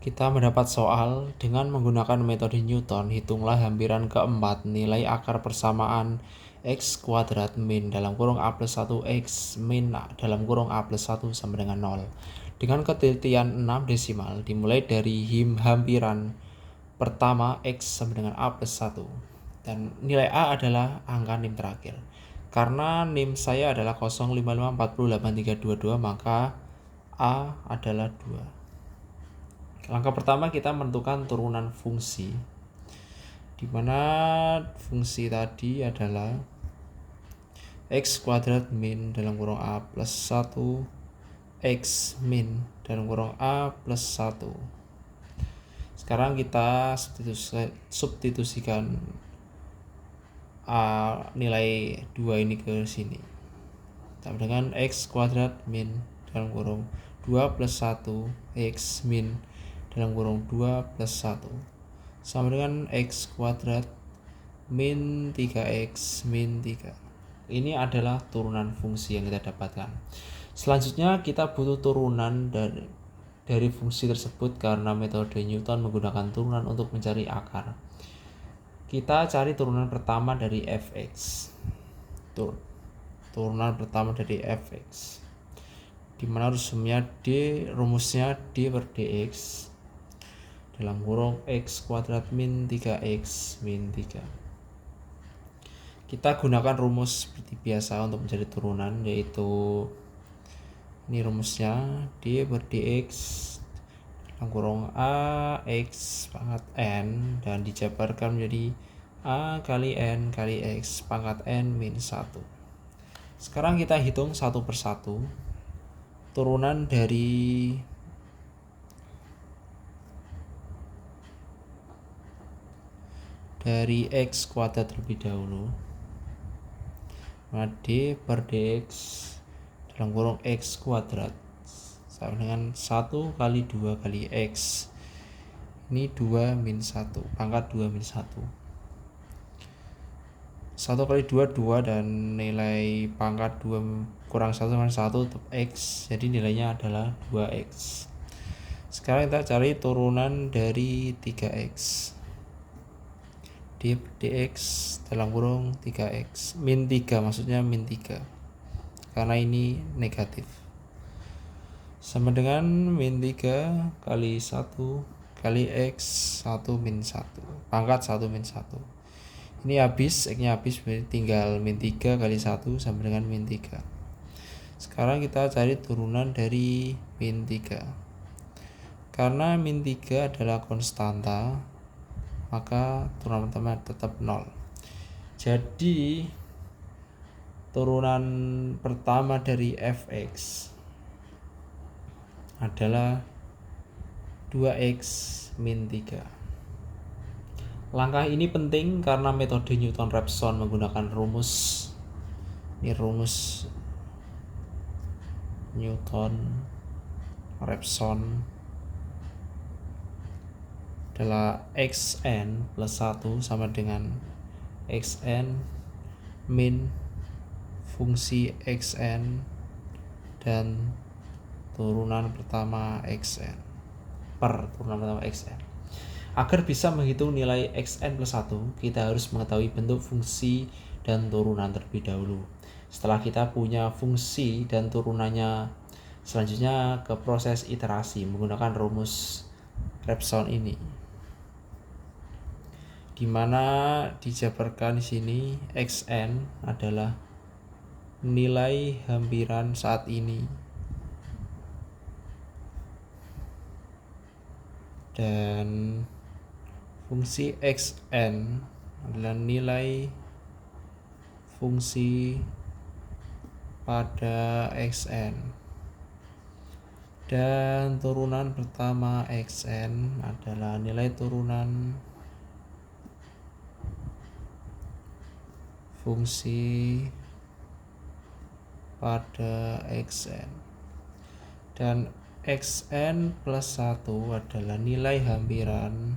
Kita mendapat soal dengan menggunakan metode Newton. Hitunglah hampiran keempat nilai akar persamaan x kuadrat min dalam kurung a plus 1 x min dalam kurung a plus 1 sama dengan 0. Dengan ketelitian 6 desimal dimulai dari hampiran pertama x sama dengan a plus 1. Dan nilai a adalah angka NIM terakhir. Karena NIM saya adalah 055408322, maka a adalah 2. Langkah pertama kita menentukan turunan fungsi, di mana fungsi tadi adalah x kuadrat min dalam kurung a plus 1 x min dalam kurung a plus 1. Sekarang kita substitusikan nilai 2 ini ke sini. Sama dengan x kuadrat min dalam kurung 2 plus 1 x min dalam kurung 2 plus 1 sama dengan x kuadrat min 3x min 3. Ini adalah turunan fungsi yang kita dapatkan. Selanjutnya kita butuh turunan dari fungsi tersebut karena metode Newton menggunakan turunan untuk mencari akar. Kita cari turunan pertama dari fx. Turunan pertama dari fx, dimana rumusnya d per dx dalam kurung x kuadrat min 3x min 3. Kita gunakan rumus seperti biasa untuk mencari turunan, yaitu ini rumusnya d per dx dalam kurung a x pangkat n dan dijabarkan menjadi a kali n kali x pangkat n min 1. Sekarang kita hitung satu persatu turunan dari x kuadrat terlebih dahulu. D per dx dalam kurung x kuadrat sama dengan 1 kali 2 kali x. Ini 2 min 1, pangkat 2 min 1. 1 kali 2, 2, dan nilai pangkat 2 kurang 1 sama 1 tetap x, jadi nilainya adalah 2x. Sekarang kita cari turunan dari 3x. D per dx dalam kurung 3x min 3, maksudnya min 3 karena ini negatif, sama dengan min 3 kali 1 kali x 1 min 1 pangkat 1 min 1. Ini habis, x-nya habis, tinggal min 3 kali 1 sama dengan min 3. Sekarang kita cari turunan dari min 3. Karena min 3 adalah konstanta, maka turunan pertama tetap 0. Jadi turunan pertama dari fx adalah 2x min 3. Langkah ini penting karena metode Newton-Raphson menggunakan rumus. Ini rumus Newton-Raphson adalah xn plus 1 sama dengan xn min fungsi xn dan turunan pertama xn per turunan pertama xn. Agar bisa menghitung nilai xn plus 1, kita harus mengetahui bentuk fungsi dan turunan terlebih dahulu. Setelah kita punya fungsi dan turunannya, selanjutnya ke proses iterasi menggunakan rumus Raphson ini, di mana dijabarkan di sini xn adalah nilai hampiran saat ini dan fungsi xn adalah nilai fungsi pada xn, dan turunan pertama xn adalah nilai turunan fungsi pada xn, dan xn plus 1 adalah nilai hampiran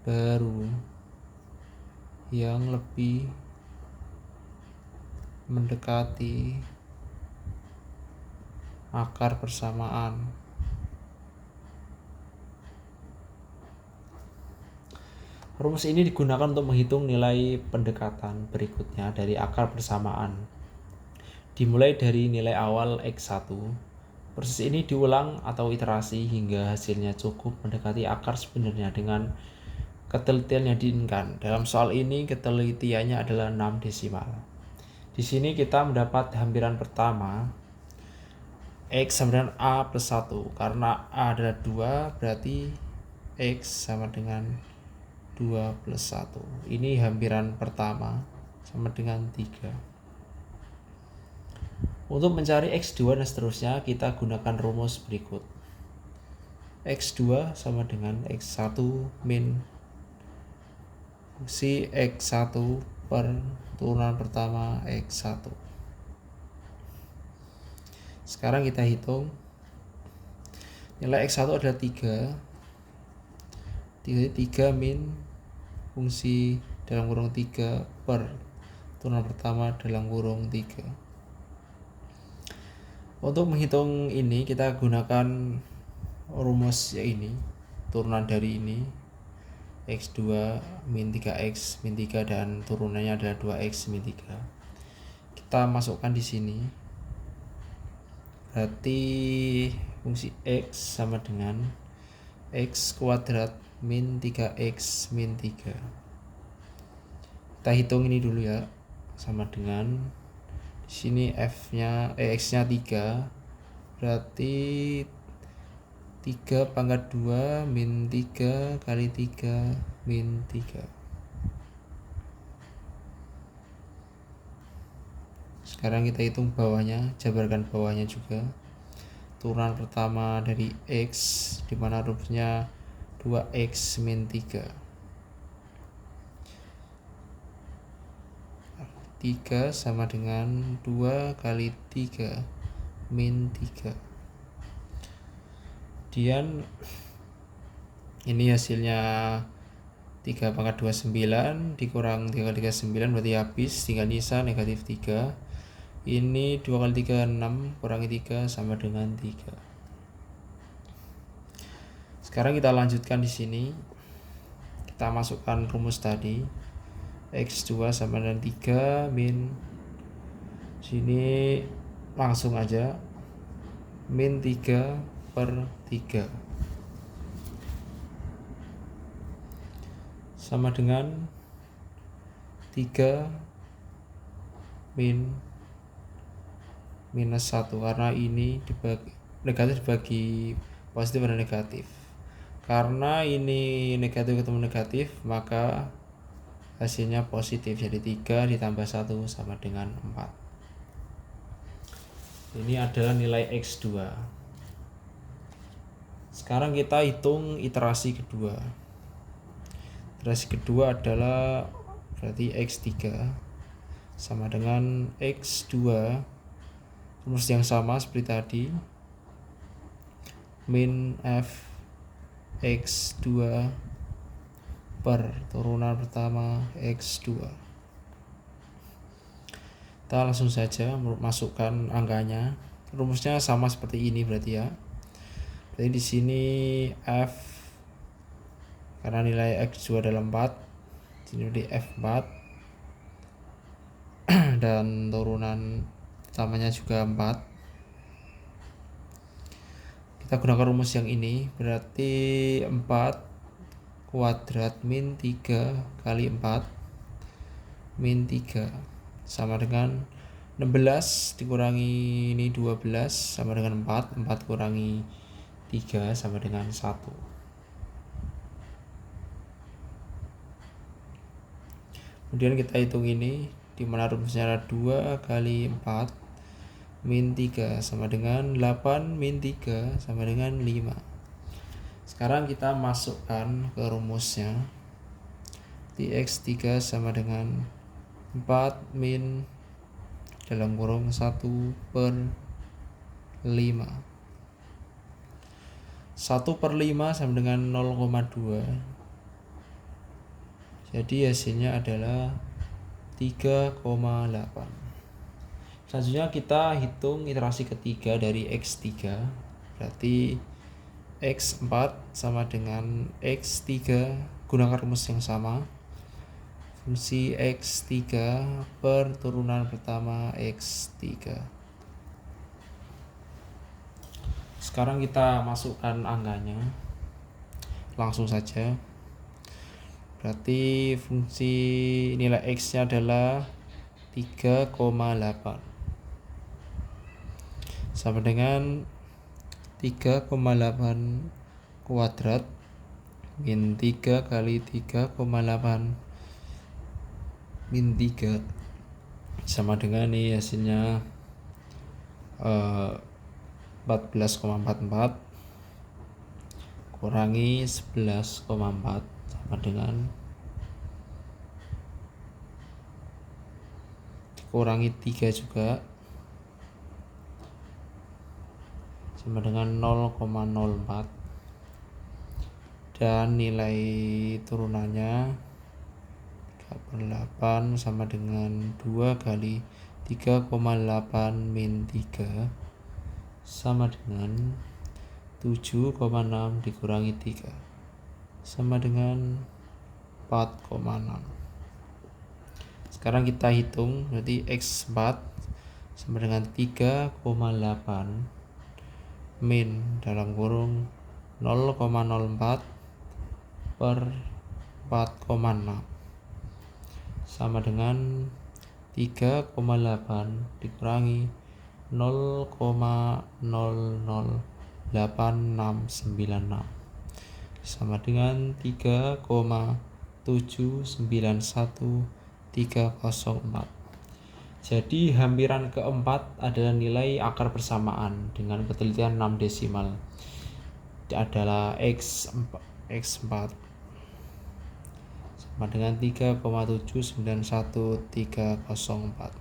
baru yang lebih mendekati akar persamaan. Rumus ini digunakan untuk menghitung nilai pendekatan berikutnya dari akar persamaan. Dimulai dari nilai awal X1. Proses ini diulang atau iterasi hingga hasilnya cukup mendekati akar sebenarnya dengan ketelitian yang diinginkan. Dalam soal ini ketelitiannya adalah 6 desimal. Di sini kita mendapat hampiran pertama X sama dengan A plus 1. Karena A adalah 2 berarti X sama dengan 2 plus 1. Ini hampiran pertama sama dengan 3. Untuk mencari X2 dan seterusnya kita gunakan rumus berikut. X2 sama dengan X1 min fungsi X1 per turunan pertama X1. Sekarang kita hitung. Nilai X1 adalah 3. 3 min fungsi dalam kurung 3 per turunan pertama dalam kurung 3. Untuk menghitung ini kita gunakan rumus ya ini, turunan dari ini X2 min 3X min 3 dan turunannya adalah 2X min 3. Kita masukkan di sini. Berarti fungsi X sama dengan X kuadrat min 3X min 3. Kita hitung ini dulu ya. Sama dengan di sini X-nya 3. Berarti 3 pangkat 2 min 3 kali 3 min 3. Sekarang kita hitung bawahnya, jabarkan bawahnya juga. Turunan pertama dari X dimana rumusnya 2X min 3. 3 sama dengan 2 kali 3 min 3. Kemudian ini hasilnya 3 pangkat 29 dikurang 3 kali 3 9 berarti habis, tinggal sisa negatif 3. Ini 2 kali 3 6 kurangi 3 sama dengan 3. Sekarang kita lanjutkan di sini. Kita masukkan rumus tadi. X2 sama dengan 3 min sini langsung aja min 3 per 3 sama dengan 3 min minus 1 karena ini dibagi negatif dibagi positif dan negatif. Karena ini negatif ketemu negatif maka hasilnya positif, jadi 3 ditambah 1 sama dengan 4. Ini adalah nilai X2. Sekarang kita hitung iterasi kedua. Iterasi kedua adalah berarti X3 sama dengan X2, rumus yang sama seperti tadi, min F X2 per turunan pertama X2. Kita langsung saja masukkan angkanya. Rumusnya sama seperti ini berarti ya. Jadi di sini F karena nilai X2 adalah 4, sini di F4 dan turunan pertamanya juga 4. Kita gunakan rumus yang ini berarti 4 kuadrat min 3 kali 4 min 3 sama dengan 16 dikurangi ini 12 sama dengan 4. 4 kurangi 3 sama dengan 1. Kemudian kita hitung ini dimana rumusnya adalah 2 kali 4 min 3 sama dengan 8 min 3 sama dengan 5. Sekarang kita masukkan ke rumusnya. X3 sama dengan 4 min dalam kurung 1 per 5. 1 per 5 sama dengan 0,2. Jadi hasilnya adalah 3,8. Selanjutnya kita hitung iterasi ketiga dari X3. Berarti X4 sama dengan X3, gunakan rumus yang sama. Fungsi X3 per turunan pertama X3. Sekarang kita masukkan angkanya. Langsung saja. Berarti fungsi nilai X-nya adalah 3,8. Sama dengan 3,8 kuadrat min 3 kali 3,8 min 3 sama dengan ini hasilnya 14,44 kurangi 11,4 sama dengan kurangi 3 juga sama dengan 0,04 dan nilai turunannya 3/8 sama dengan 2 kali 3,8 min 3 sama dengan 7,6 dikurangi 3 sama dengan 4,6. Sekarang kita hitung, berarti X4 sama dengan 3,8 min dalam kurung 0,04 per 4,6 sama dengan 3,8 dikurangi 0,008696 sama dengan 3,791,304. Jadi hampiran keempat adalah nilai akar persamaan dengan ketelitian 6 desimal adalah X4 sama dengan 3,791,304.